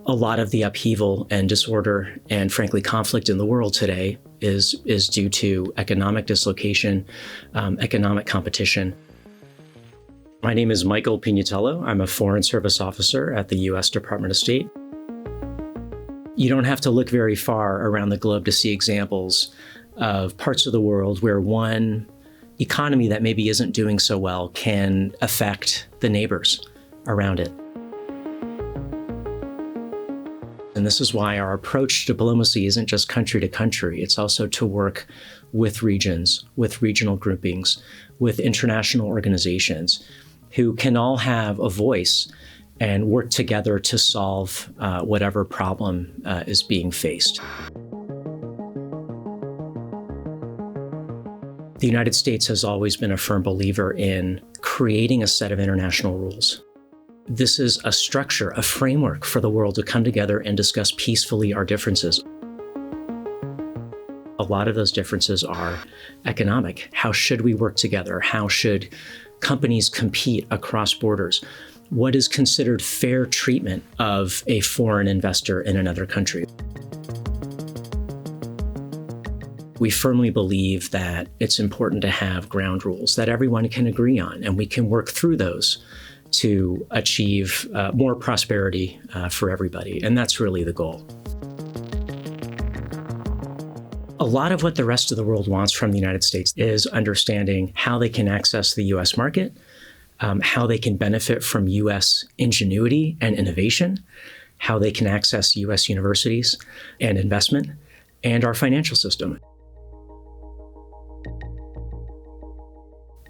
A lot of the upheaval and disorder and frankly conflict in the world today is due to economic dislocation, economic competition. My name is Michael Pignatello. I'm a Foreign Service Officer at the U.S. Department of State. You don't have to look very far around the globe to see examples of parts of the world where one economy that maybe isn't doing so well can affect the neighbors around it. And this is why our approach to diplomacy isn't just country to country. It's also to work with regions, with regional groupings, with international organizations who can all have a voice and work together to solve whatever problem is being faced. The United States has always been a firm believer in creating a set of international rules. This is a structure, a framework for the world to come together and discuss peacefully our differences. A lot of those differences are economic. How should we work together? How should companies compete across borders? What is considered fair treatment of a foreign investor in another country? We firmly believe that it's important to have ground rules that everyone can agree on, and we can work through those to achieve more prosperity for everybody. And that's really the goal. A lot of what the rest of the world wants from the United States is understanding how they can access the US market, how they can benefit from US ingenuity and innovation, how they can access US universities and investment, and our financial system.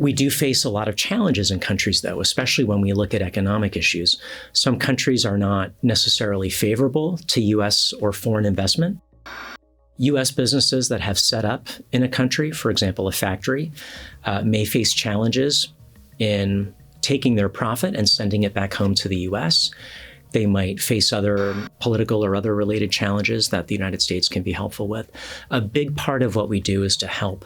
We do face a lot of challenges in countries, though, especially when we look at economic issues. Some countries are not necessarily favorable to US or foreign investment. US businesses that have set up in a country, for example, a factory, may face challenges in taking their profit and sending it back home to the US. They might face other political or other related challenges that the United States can be helpful with. A big part of what we do is to help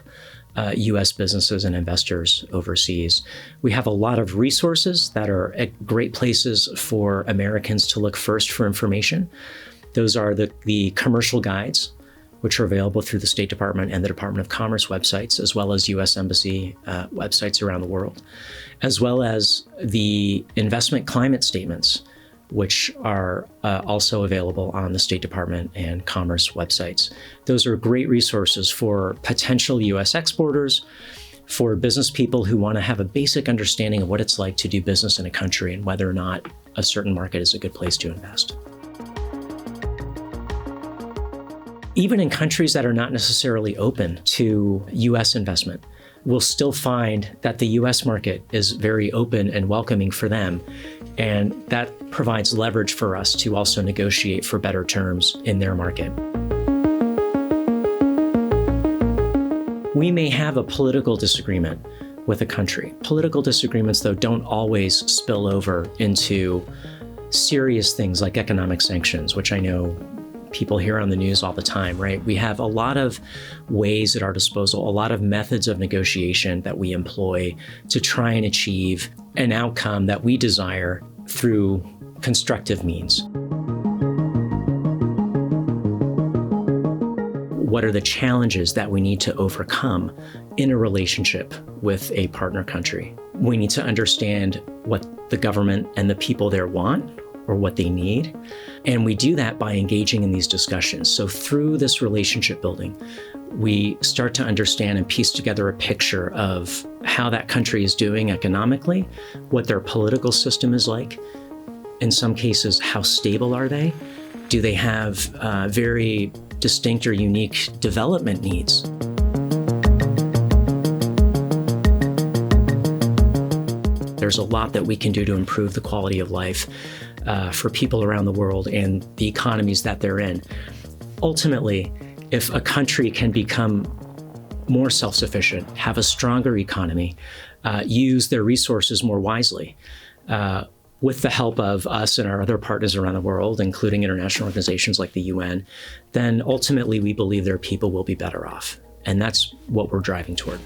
US businesses and investors overseas. We have a lot of resources that are at great places for Americans to look first for information. Those are the commercial guides, which are available through the State Department and the Department of Commerce websites, as well as US Embassy websites around the world, as well as the investment climate statements, which are also available on the State Department and Commerce websites. Those are great resources for potential US exporters, for business people who want to have a basic understanding of what it's like to do business in a country and whether or not a certain market is a good place to invest. Even in countries that are not necessarily open to US investment, we'll still find that the US market is very open and welcoming for them. And that provides leverage for us to also negotiate for better terms in their market. We may have a political disagreement with a country. Political disagreements, though, don't always spill over into serious things like economic sanctions, which I know people hear on the news all the time, right? We have a lot of ways at our disposal, a lot of methods of negotiation that we employ to try and achieve an outcome that we desire through constructive means. What are the challenges that we need to overcome in a relationship with a partner country? We need to understand what the government and the people there want or what they need. And we do that by engaging in these discussions. So through this relationship building, we start to understand and piece together a picture of how that country is doing economically, what their political system is like. In some cases, how stable are they? Do they have very distinct or unique development needs? There's a lot that we can do to improve the quality of life for people around the world and the economies that they're in. Ultimately, if a country can become more self-sufficient, have a stronger economy, use their resources more wisely, with the help of us and our other partners around the world, including international organizations like the UN, then ultimately we believe their people will be better off. And that's what we're driving toward.